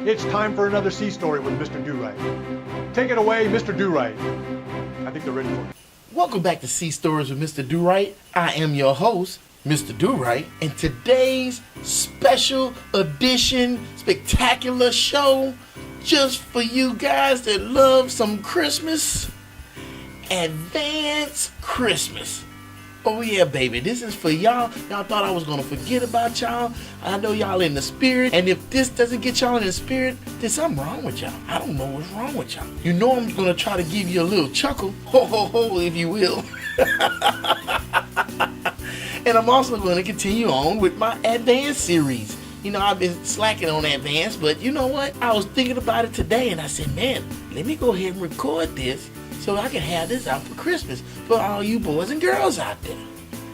It's time for another sea story with Mr. Durite. Take it away, Mr. Durite. I think they're ready for it. Welcome back to Sea Stories with Mr. Durite. I am your host, Mr. Durite, and today's special edition, spectacular show, just for you guys that love some Christmas, Advance Christmas. Oh yeah, baby, this is for y'all. Y'all thought I was gonna forget about y'all. I know y'all in the spirit, and if this doesn't get y'all in the spirit, there's something wrong with y'all. I don't know what's wrong with y'all. You know I'm gonna try to give you a little chuckle, ho ho ho, if you will. And I'm also gonna continue on with my Advance series. You know, I've been slacking on Advance, but you know what? I was thinking about it today, and I said, man, let me go ahead and record this so I can have this out for Christmas for all you boys and girls out there.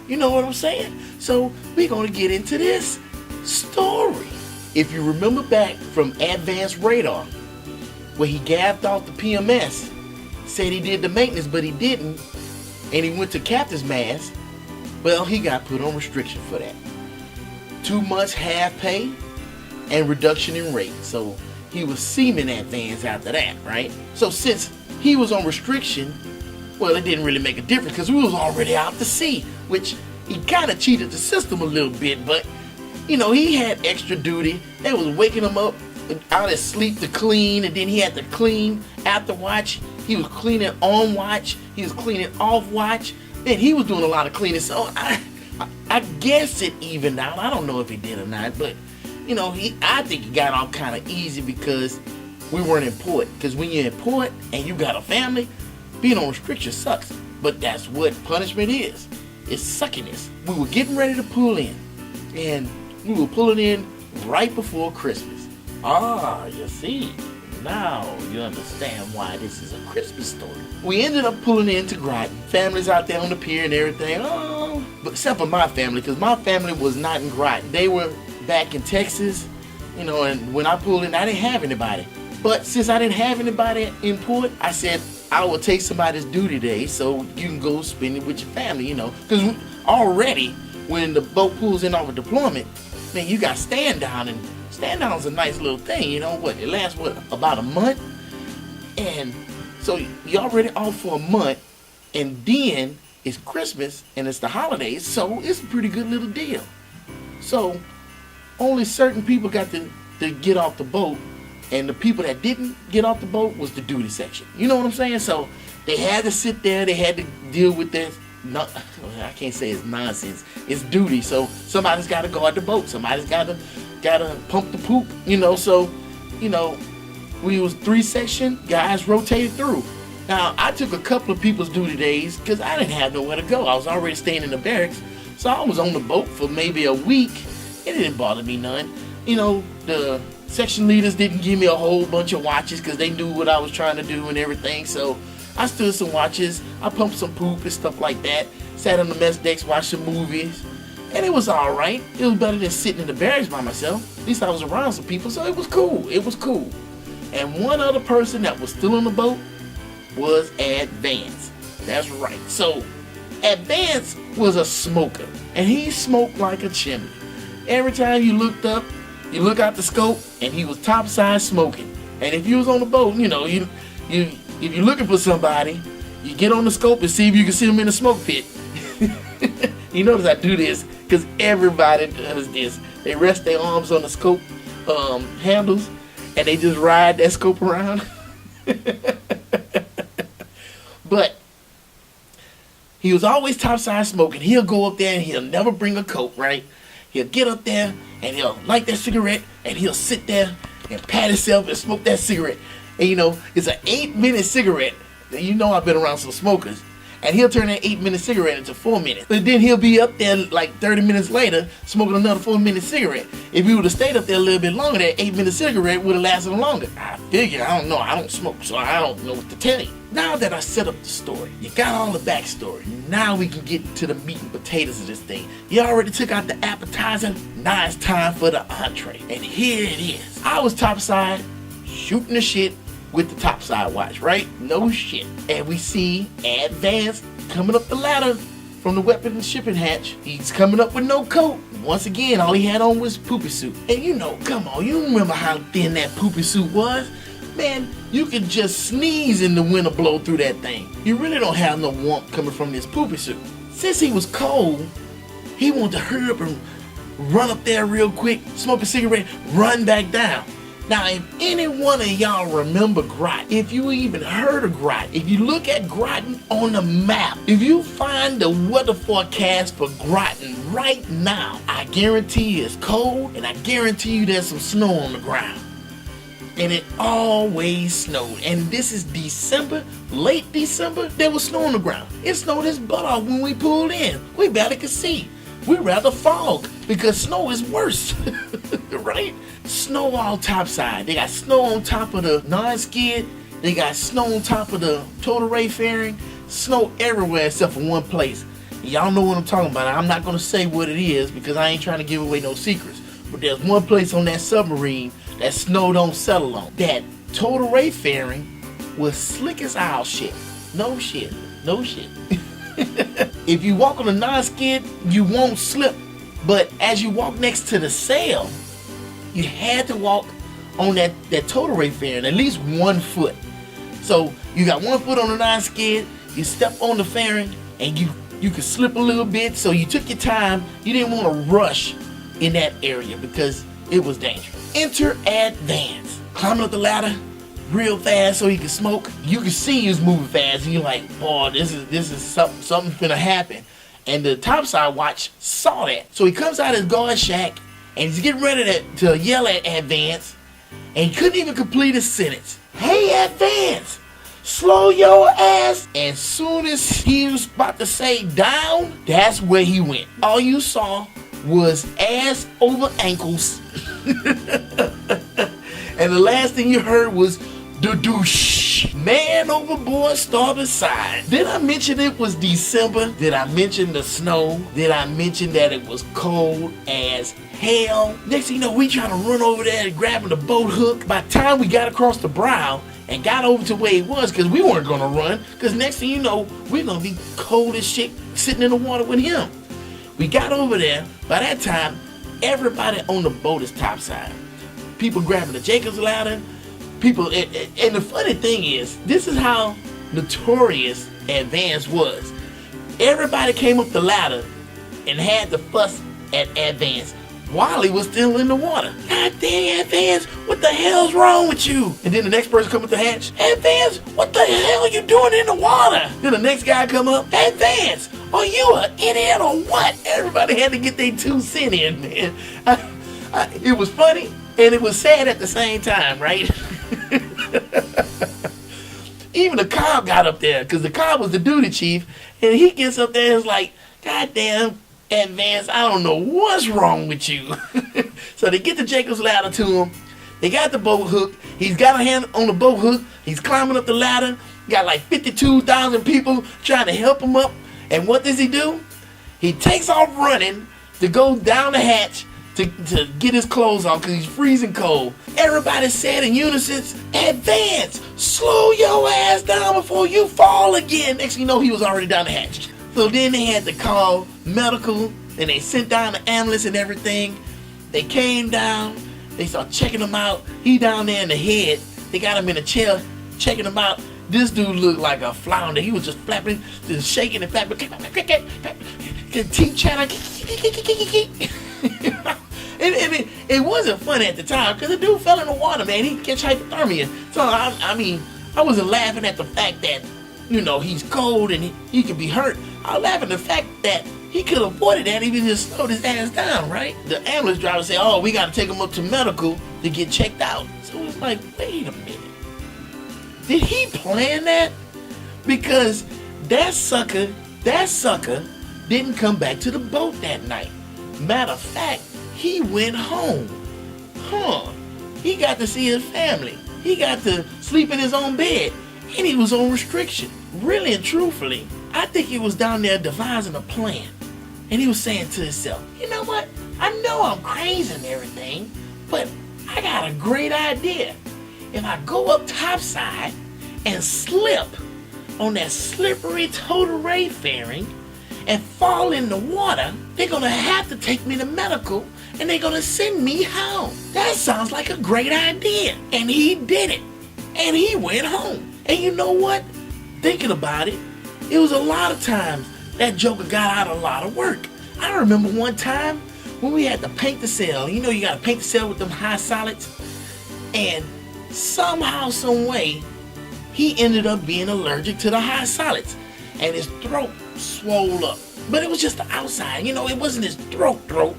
You know what I'm saying? So we're going to get into this story. If you remember back from Advanced Radar, where he gaffed off the PMS, said he did the maintenance, but he didn't, and he went to captain's mast, well, he got put on restriction for that. 2 months half pay and reduction in rate. So he was seaman Advance after that, right? So since he was on restriction, well, it didn't really make a difference because we was already out to sea, which he kind of cheated the system a little bit, but you know, he had extra duty. They was waking him up out of sleep to clean, and then he had to clean after watch. He was cleaning on watch. He was cleaning off watch. And he was doing a lot of cleaning. So I guess it evened out. I don't know if he did or not, but you know, I think he got off kind of easy because we weren't in port. Because when you're in port and you got a family, being on restriction sucks. But that's what punishment is. It's suckiness. We were getting ready to pull in, and we were pulling in right before Christmas. Ah, you see, now you understand why this is a Christmas story. We ended up pulling into Groton. Families out there on the pier and everything. Oh, but except for my family, because my family was not in Groton. They were back in Texas, you know, and when I pulled in, I didn't have anybody. But since I didn't have anybody in port, I said I will take somebody's duty day so you can go spend it with your family, you know. Because already, when the boat pulls in off a deployment, man, you got stand down, and stand down is a nice little thing, you know. What, it lasts, what, about a month? And so you're already off for a month, and then it's Christmas, and it's the holidays, so it's a pretty good little deal. So only certain people got to get off the boat, and the people that didn't get off the boat was the duty section. You know what I'm saying? So they had to sit there, they had to deal with this. No, I can't say it's nonsense. It's duty. So somebody's got to guard the boat. Somebody's got to pump the poop. You know, so you know, we was 3 section guys rotated through. Now I took a couple of people's duty days because I didn't have nowhere to go. I was already staying in the barracks, so I was on the boat for maybe a week. It didn't bother me none. You know, the section leaders didn't give me a whole bunch of watches because they knew what I was trying to do and everything. So I stood some watches, I pumped some poop and stuff like that, sat on the mess decks, watched some movies, and it was all right. It was better than sitting in the barracks by myself. At least I was around some people, so it was cool. It was cool. And one other person that was still on the boat was Advance. That's right. So Advance was a smoker, and he smoked like a chimney. Every time you looked up, you look out the scope, and he was topside smoking. And if you was on the boat, you know, if you're looking for somebody, you get on the scope and see if you can see them in the smoke pit. You notice I do this because everybody does this. They rest their arms on the scope handles, and they just ride that scope around. But he was always topside smoking. He'll go up there and he'll never bring a coat, right? He'll get up there and he'll light that cigarette and he'll sit there and pat himself and smoke that cigarette. And you know, it's an 8-minute cigarette. You know, I've been around some smokers. And he'll turn that 8-minute cigarette into 4 minutes. But then he'll be up there like 30 minutes later smoking another 4-minute cigarette. If he would have stayed up there a little bit longer, that 8-minute cigarette would have lasted longer. I figure, I don't know, I don't smoke, so I don't know what to tell you. Now that I set up the story, you got all the backstory. Now we can get to the meat and potatoes of this thing. You already took out the appetizer, now it's time for the entree. And here it is. I was topside, shooting the shit with the topside watch, right? No shit. And we see Advance coming up the ladder from the weapon shipping hatch. He's coming up with no coat. Once again, all he had on was poopy suit. And you know, come on, you remember how thin that poopy suit was? Man, you could just sneeze and the wind will blow through that thing. You really don't have no warmth coming from this poopy suit. Since he was cold, he wanted to hurry up and run up there real quick, smoke a cigarette, run back down. Now, if any one of y'all remember Groton, if you even heard of Groton, if you look at Groton on the map, if you find the weather forecast for Groton right now, I guarantee it's cold and I guarantee you there's some snow on the ground. And it always snowed. And this is December, late December, there was snow on the ground. It snowed his butt off when we pulled in. We barely could see. We'd rather fog because snow is worse, right? Snow all topside. They got snow on top of the non-skid. They got snow on top of the total ray fairing. Snow everywhere except for one place. Y'all know what I'm talking about. I'm not going to say what it is because I ain't trying to give away no secrets. But there's one place on that submarine that snow don't settle on. That total ray fairing was slick as owl shit. No shit. No shit. If you walk on a non-skid, you won't slip. But as you walk next to the sail, you had to walk on that total ray fairing, at least 1 foot. So you got 1 foot on the non-skid, you step on the fairing, and you could slip a little bit. So you took your time. You didn't want to rush in that area because it was dangerous. Enter advance. Climbing up the ladder real fast so he could smoke. You could see he was moving fast, and you're like, boy, this is something finna happen. And the topside watch saw that. So he comes out of his guard shack, and he's getting ready to yell at Advance, and he couldn't even complete his sentence. Hey, Advance, slow your ass. And soon as he was about to say down, that's where he went. All you saw was ass over ankles. And the last thing you heard was the douche. Man overboard, starboard side. Did I mention it was December? Did I mention the snow? Did I mention that it was cold as hell? Next thing you know, we trying to run over there and grabbing the boat hook. By the time we got across the brow and got over to where he was, because we weren't going to run, because next thing you know, we're going to be cold as shit sitting in the water with him. We got over there. By that time, everybody on the boat is topside. People grabbing the Jacob's ladder. People, and the funny thing is, this is how notorious Advance was. Everybody came up the ladder and had to fuss at Advance while he was still in the water. God dang, Advance, what the hell's wrong with you? And then the next person come up the hatch. Advance, what the hell are you doing in the water? Then the next guy come up. Advance, are you an idiot or what? Everybody had to get their 2 cents in, man. It was funny and it was sad at the same time, right? Even the cop got up there, because the cop was the duty chief, and he gets up there and is like, God damn, Advance, I don't know what's wrong with you. So they get the Jacob's ladder to him. They got the boat hook. He's got a hand on the boat hook. He's climbing up the ladder. Got like 52,000 people trying to help him up. And what does he do? He takes off running to go down the hatch to get his clothes off because he's freezing cold. Everybody said in unison, Advance, slow your ass down before you fall again. Next thing you know, he was already down the hatch. So then they had to call medical, and they sent down the ambulance and everything. They came down, they started checking him out. He down there in the head. They got him in a chair, checking him out. This dude looked like a flounder. He was just flapping, just shaking and flapping. Teeth chattering. It wasn't funny at the time because the dude fell in the water, man. He catch hypothermia. So I wasn't laughing at the fact that, you know, he's cold and he could be hurt. I was laughing at the fact that he could have avoided that if he just slowed his ass down, right? The ambulance driver said, oh, we got to take him up to medical to get checked out. So it's like, wait a minute. Did he plan that? Because that sucker didn't come back to the boat that night. Matter of fact, he went home. He got to see his family. He got to sleep in his own bed. And he was on restriction. Really and truthfully, I think he was down there devising a plan. And he was saying to himself, you know what? I know I'm crazy and everything, but I got a great idea. If I go up topside and slip on that slippery total ray fairing and fall in the water, they're gonna have to take me to medical and they're gonna send me home. That sounds like a great idea. And he did it. And he went home. And you know what? Thinking about it, it was a lot of times that joker got out a lot of work. I remember one time when we had to paint the cell. You know you gotta paint the cell with them high solids. And somehow, some way, he ended up being allergic to the high solids. And his throat swole up. But it was just the outside. You know, it wasn't his throat.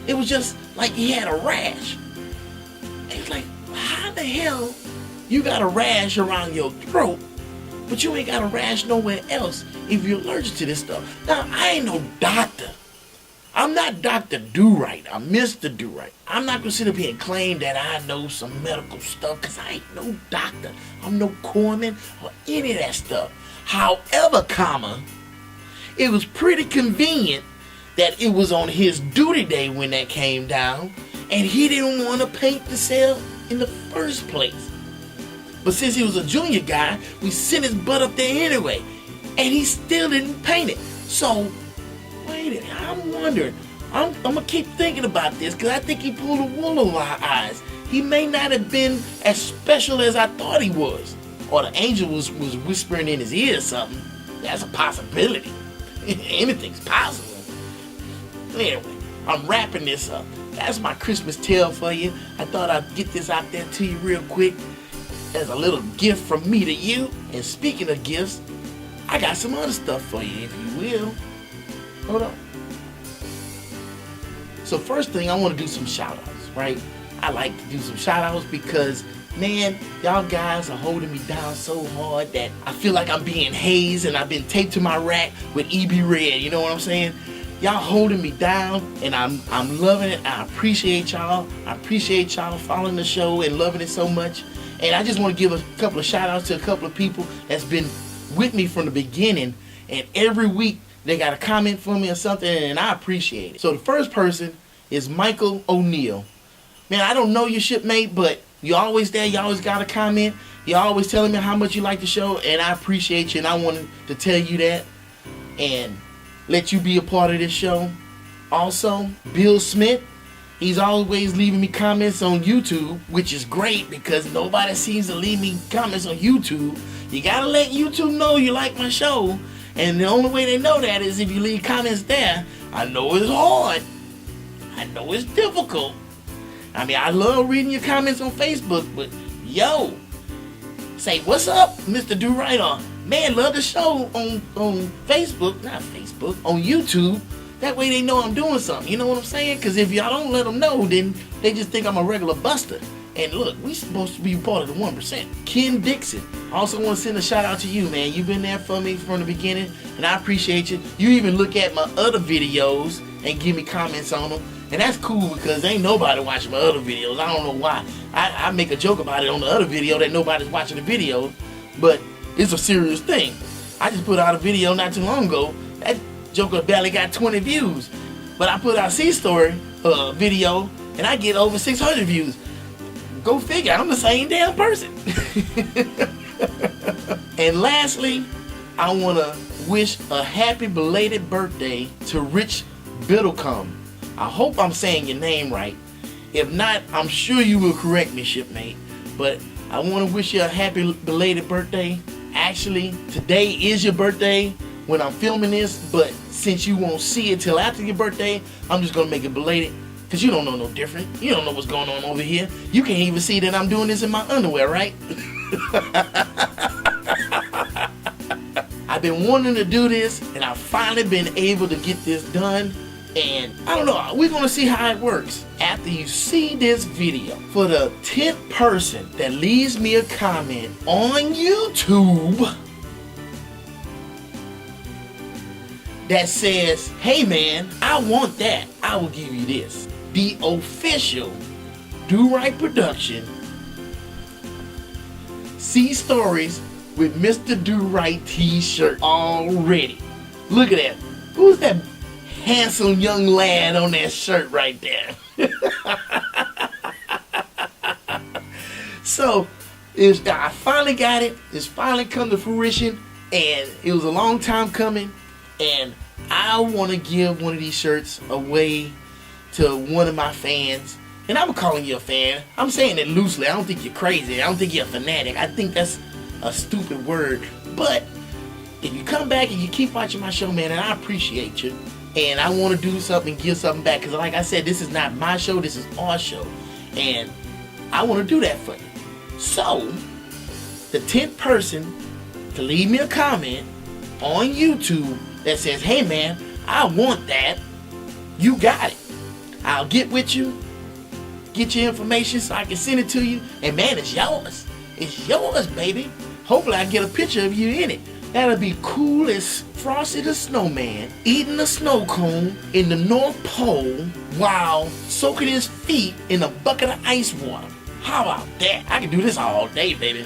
It was just like he had a rash. And it's like, how the hell you got a rash around your throat, but you ain't got a rash nowhere else if you're allergic to this stuff? Now, I ain't no doctor. I'm not Dr. Durite. I'm Mr. Durite. I'm not going to sit up here and claim that I know some medical stuff, because I ain't no doctor. I'm no corpsman or any of that stuff. However, it was pretty convenient that it was on his duty day when that came down, and he didn't want to paint the cell in the first place. But since he was a junior guy, we sent his butt up there anyway, and he still didn't paint it. So, wait a minute, I'm wondering, I'm gonna keep thinking about this, because I think he pulled the wool over our eyes. He may not have been as special as I thought he was. Or the angel was whispering in his ear or something. That's a possibility. Anything's possible. Anyway, I'm wrapping this up. That's my Christmas tale for you. I thought I'd get this out there to you real quick as a little gift from me to you. And speaking of gifts, I got some other stuff for you, if you will. Hold on. So first thing, I want to do some shout outs, right? I like to do some shout outs because, man, y'all guys are holding me down so hard that I feel like I'm being hazed and I've been taped to my rack with EB Red. You know what I'm saying? Y'all holding me down, and I'm loving it. I appreciate y'all. I appreciate y'all following the show and loving it so much. And I just want to give a couple of shout outs to a couple of people that's been with me from the beginning, and every week they got a comment for me or something, and I appreciate it. So the first person is Michael O'Neal. Man, I don't know your shipmate, but you're always there. You always got a comment. You're always telling me how much you like the show, and I appreciate you, and I wanted to tell you that and let you be a part of this show. Also, Bill Smith, he's always leaving me comments on YouTube, which is great because nobody seems to leave me comments on YouTube. You gotta let YouTube know you like my show, and the only way they know that is if you leave comments there. I know it's hard. I know it's difficult. I mean, I love reading your comments on Facebook, but yo, say, what's up, Mr. Durite? Or, man, love the show on Facebook, not Facebook, on YouTube. That way they know I'm doing something. You know what I'm saying? Because if y'all don't let them know, then they just think I'm a regular buster. And look, we supposed to be part of the 1%. Ken Dixon, I also want to send a shout out to you, man. You've been there for me from the beginning, and I appreciate you. You even look at my other videos and give me comments on them. And that's cool because ain't nobody watching my other videos. I don't know why. I make a joke about it on the other video that nobody's watching the video, but it's a serious thing. I just put out a video not too long ago. That joker barely got 20 views. But I put out a C-Story video and I get over 600 views. Go figure, I'm the same damn person. And lastly, I want to wish a happy belated birthday to Rich Biddlecombe. I hope I'm saying your name right. If not, I'm sure you will correct me, shipmate. But I want to wish you a happy belated birthday. Actually, today is your birthday when I'm filming this, but since you won't see it till after your birthday, I'm just going to make it belated because you don't know no different. You don't know what's going on over here. You can't even see that I'm doing this in my underwear, right? I've been wanting to do this, and I've finally been able to get this done. And I don't know, we're going to see how it works after you see this video. For the 10th person that leaves me a comment on YouTube that says, hey man, I want that, I will give you this. The official Durite Production C-Stories with Mr. Durite t-shirt already. Look at that. Who's that handsome young lad on that shirt right there? So I finally got it. It's finally come to fruition, and it was a long time coming, and I want to give one of these shirts away to one of my fans. And I'm calling you a fan. I'm saying it loosely. I don't think you're crazy. I don't think you're a fanatic. I think that's a stupid word. But if you come back and you keep watching my show, man, and I appreciate you. And I want to do something and give something back. Because like I said, this is not my show. This is our show. And I want to do that for you. So, the 10th person to leave me a comment on YouTube that says, hey man, I want that, you got it. I'll get with you, get your information so I can send it to you, and man, it's yours. It's yours, baby. Hopefully I get a picture of you in it. That'll be cool as Frosty the Snowman eating a snow cone in the North Pole while soaking his feet in a bucket of ice water. How about that? I can do this all day, baby.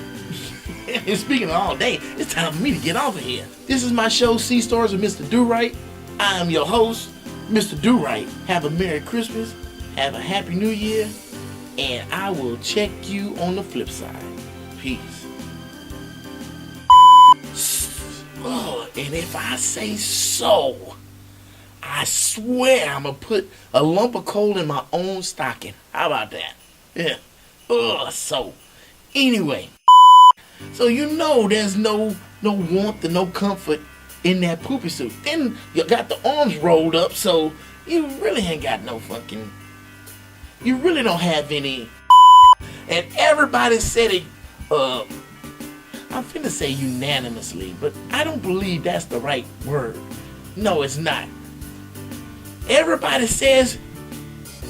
And speaking of all day, it's time for me to get off of here. This is my show, Sea Stories with Mr. Durite. I am your host, Mr. Durite. Have a Merry Christmas, have a Happy New Year, and I will check you on the flip side. Peace. Oh, and if I say so, I swear I'm going to put a lump of coal in my own stocking. How about that? Yeah. So, anyway. So you know there's no warmth and no comfort in that poopy suit. Then you got the arms rolled up, so you really ain't got no fucking... You really don't have any... And everybody said it, I'm finna say unanimously, but I don't believe that's the right word. No, it's not. Everybody says,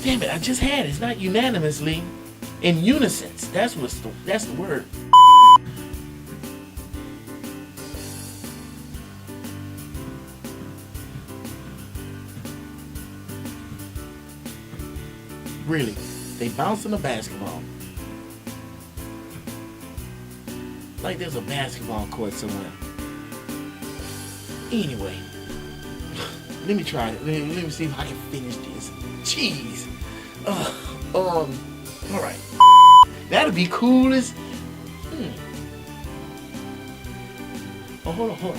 damn it, I just had it. It's not unanimously. In unison. That's the word. Really, they bouncing a basketball. Like there's a basketball court somewhere. Anyway, let me try it. Let me see if I can finish this. Jeez. Alright. That'll be cool as... Oh, hold on.